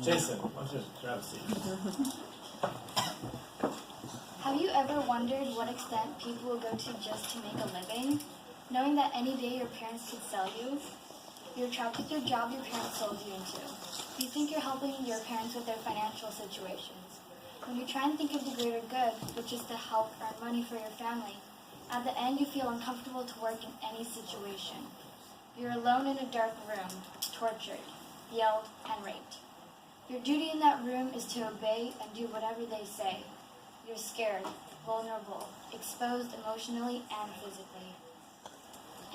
Jason, why don't you grab a seat? Have you ever wondered what extent people will go to just to make a living? Knowing that any day your parents could sell you? You're trapped with your job your parents sold you into. You think you're helping your parents with their financial situations. When you try and think of the greater good, which is to help earn money for your family, at the end you feel uncomfortable to work in any situation. You're alone in a dark room, tortured, yelled, and raped. Your duty in that room is to obey and do whatever they say. You're scared, vulnerable, exposed emotionally and physically.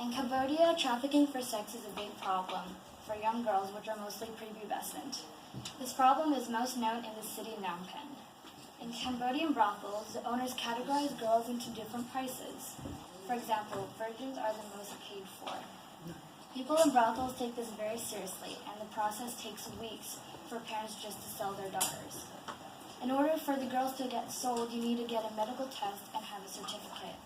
In Cambodia, trafficking for sex is a big problem for young girls, which are mostly prepubescent. This problem is most known in the city Phnom Penh. In Cambodian brothels, the owners categorize girls into different prices. For example, virgins are the most paid for. People in brothels take this very seriously, and the process takes weeks for parents just to sell their daughters. In order for the girls to get sold, you need to get a medical test and have a certificate.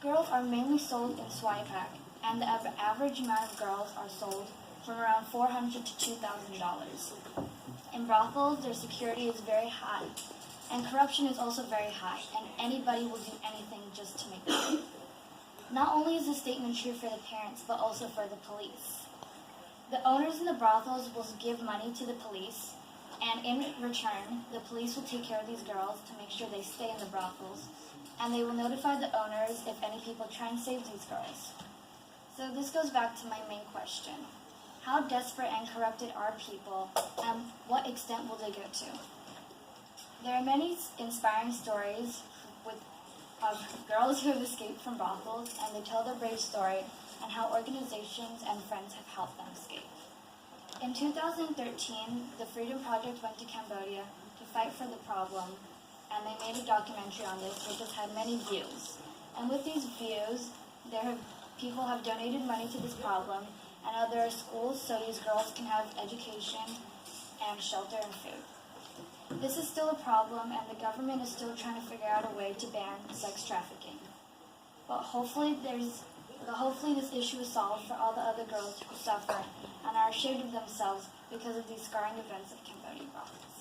Girls are mainly sold in Swipak, and the average amount of girls are sold from around $400 to $2,000. In brothels, their security is very high, and corruption is also very high, and anybody will do anything just to make money. Not only is this statement true for the parents, but also for the police. The owners in the brothels will give money to the police, and in return, the police will take care of these girls to make sure they stay in the brothels, and they will notify the owners if any people try and save these girls. So this goes back to my main question. How desperate and corrupted are people, and what extent will they go to? There are many inspiring stories of girls who have escaped from brothels, and they tell their brave story and how organizations and friends have helped them escape. In 2013, the Freedom Project went to Cambodia to fight for the problem, and they made a documentary on this which has had many views. And with these views, people have donated money to this problem, and now there are schools so these girls can have education and shelter and food. This is still a problem, and the government is still trying to figure out a way to ban sex trafficking. But hopefully this issue is solved for all the other girls who suffer and are ashamed of themselves because of these scarring events of Cambodian brothels.